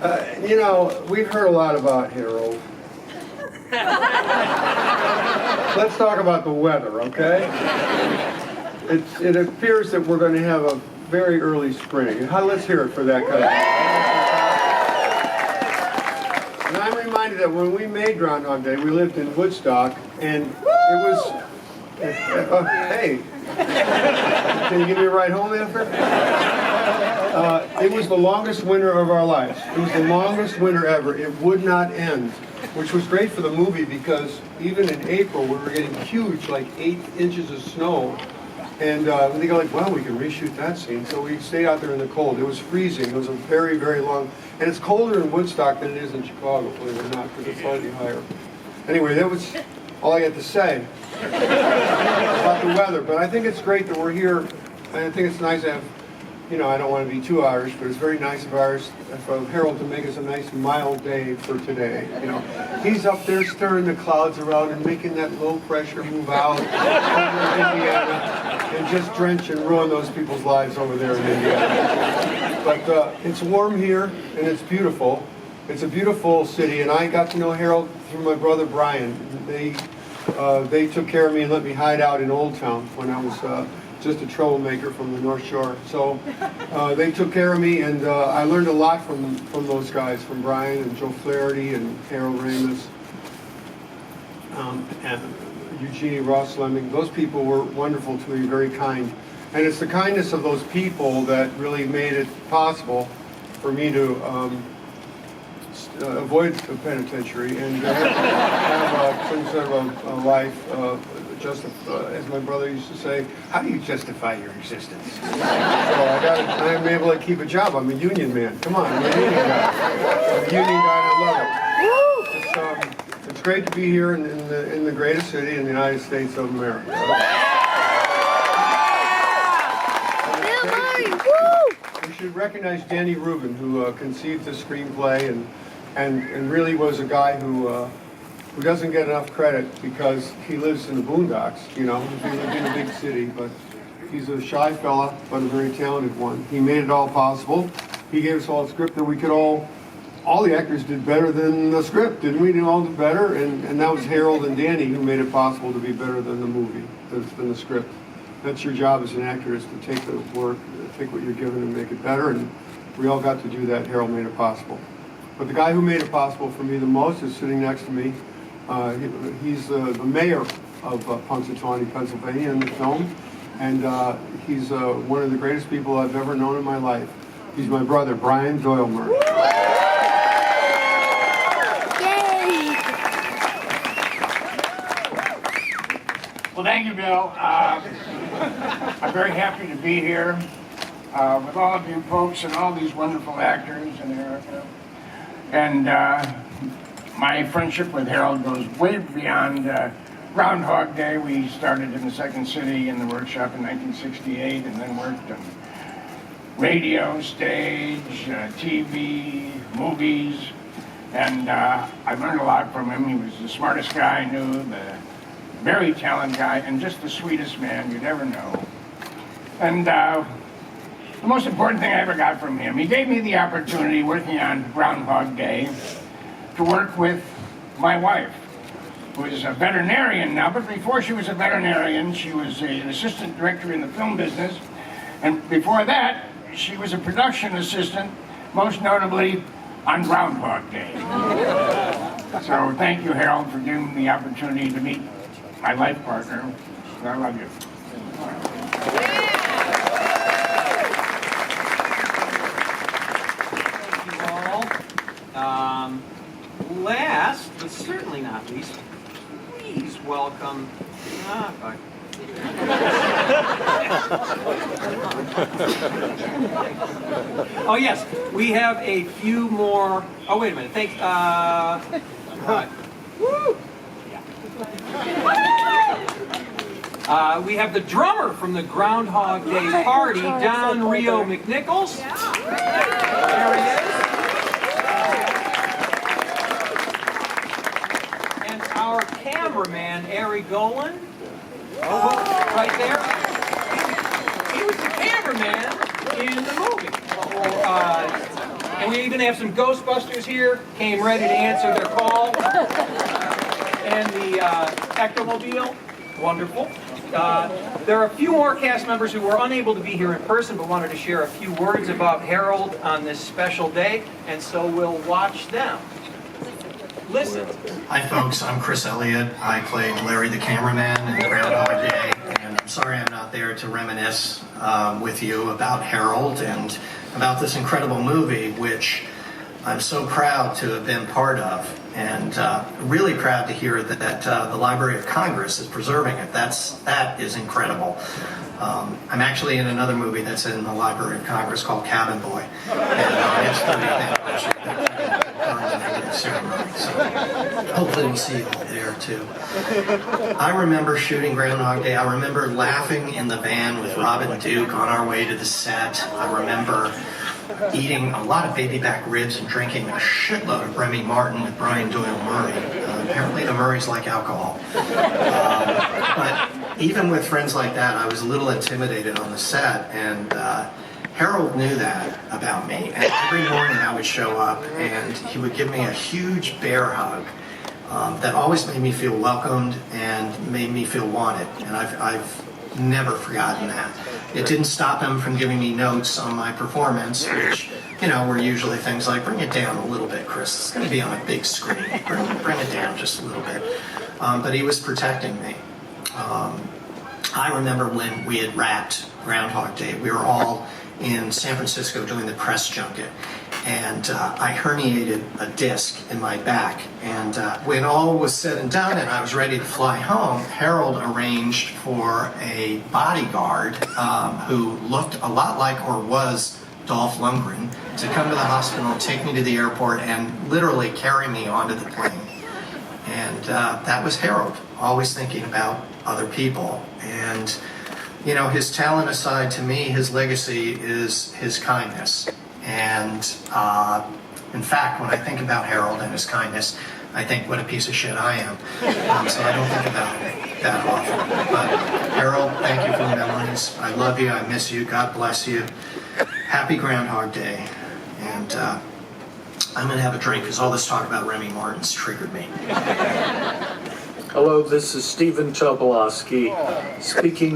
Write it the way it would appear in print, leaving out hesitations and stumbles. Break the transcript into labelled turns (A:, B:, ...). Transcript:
A: You know, we've heard a lot about Harold. Let's talk about the weather, okay? It appears that we're going to have a very early spring. Let's hear it for that kind of. And I'm reminded that when we made Groundhog Day, we lived in Woodstock, and it was. Hey, can you give me a ride home after? It was the longest winter of our lives. It was the longest winter ever. It would not end, which was great for the movie because even in April we were getting huge, like 8 inches of snow. And they go like, well, we can reshoot that scene. So we stayed out there in the cold. It was freezing. It was a very, very long. And it's colder in Woodstock than it is in Chicago, believe it or not, because it's slightly higher. Anyway, that was all I had to say about the weather. But I think it's great that we're here. And I think it's nice to have, you know, I don't want to be too Irish, but it's very nice of Harold to make us a nice mild day for today. You know, he's up there stirring the clouds around and making that low pressure move out over Indiana and just drench and ruin those people's lives over there in Indiana. But it's warm here and it's beautiful. It's a beautiful city, and I got to know Harold through my brother Brian. They took care of me and let me hide out in Old Town when I was just a troublemaker from the North Shore. So they took care of me, and I learned a lot from those guys, from Brian and Joe Flaherty and Harold Ramis and Eugenie Ross Lemming. Those people were wonderful to me, very kind. And it's the kindness of those people that really made it possible for me to avoid the penitentiary and have some sort of a life, as my brother used to say, how do you justify your existence? So I'm able to keep a job. I'm a union man. Come on, I'm a union guy. I'm a union guy and I love it. It's great to be here in the greatest city in the United States of America. We should recognize Danny Rubin, who conceived the screenplay and really was a guy who doesn't get enough credit because he lives in the boondocks, you know. He lives in a big city, but he's a shy fella, but a very talented one. He made it all possible. He gave us all a script that we could all the actors did better than the script, didn't we? They all did better, and that was Harold and Danny who made it possible to be better than the movie, than the script. That's your job as an actor, is to take the work, take what you're given and make it better, and we all got to do that. Harold made it possible. But the guy who made it possible for me the most is sitting next to me. He's the mayor of Punxsutawney, Pennsylvania in the film, and he's one of the greatest people I've ever known in my life. He's my brother, Brian Doyle-Murray.
B: Well, thank you, Bill. I'm very happy to be here with all of you folks and all these wonderful actors and Erica. And my friendship with Harold goes way beyond Groundhog Day. We started in the Second City in the workshop in 1968 and then worked on radio, stage, TV, movies. And I learned a lot from him. He was the smartest guy I knew, the very talented guy, and just the sweetest man you'd ever know. And the most important thing I ever got from him, he gave me the opportunity, working on Groundhog Day, to work with my wife, who is a veterinarian now, but before she was a veterinarian, she was an assistant director in the film business, and before that, she was a production assistant, most notably on Groundhog Day. So thank you, Harold, for giving me the opportunity to meet my life partner. I love you.
C: Last, but certainly not least, please welcome. Oh yes, we have a few more. Oh wait a minute. Thanks. Woo! We have the drummer from the Groundhog Day party, Don Rio McNichols. There he is. And our cameraman, Ari Golan. Right there. He was the cameraman in the movie. And We even have some Ghostbusters here, came ready to answer their call. And the Ectomobile, wonderful. There are a few more cast members who were unable to be here in person but wanted to share a few words about Harold on this special day, and so we'll watch them. Listen.
D: Hi folks, I'm Chris Elliott. I played Larry the cameraman in Groundhog Day, and I'm sorry I'm not there to reminisce with you about Harold and about this incredible movie, which I'm so proud to have been part of, and really proud to hear that the Library of Congress is preserving it. That is incredible. I'm actually in another movie that's in the Library of Congress called Cabin Boy, and it's 30th anniversary. Ceremony, so hopefully we'll see you all there too. I remember shooting Groundhog Day. I remember laughing in the van with Robin Duke on our way to the set. I remember eating a lot of baby back ribs and drinking a shitload of Remy Martin with Brian Doyle Murray. Apparently the Murrays like alcohol. But even with friends like that, I was a little intimidated on the set, and Harold knew that about me, and every morning I would show up and he would give me a huge bear hug that always made me feel welcomed and made me feel wanted, and I've never forgotten that. It didn't stop him from giving me notes on my performance, which, you know, were usually things like, bring it down a little bit, Chris, it's going to be on a big screen, bring it down just a little bit. But he was protecting me. I remember when we had wrapped Groundhog Day, we were all in San Francisco doing the press junket, and I herniated a disc in my back, and when all was said and done and I was ready to fly home, Harold arranged for a bodyguard who looked a lot like, or was, Dolph Lundgren, to come to the hospital, take me to the airport, and literally carry me onto the plane. And that was Harold, always thinking about other people. And you know, his talent aside, to me, his legacy is his kindness. And in fact, when I think about Harold and his kindness, I think what a piece of shit I am. So I don't think about it that often. But Harold, thank you for the memories. I love you. I miss you. God bless you. Happy Groundhog Day. And I'm going to have a drink because all this talk about Remy Martin's triggered me.
E: Hello, this is Stephen Tobolowsky speaking.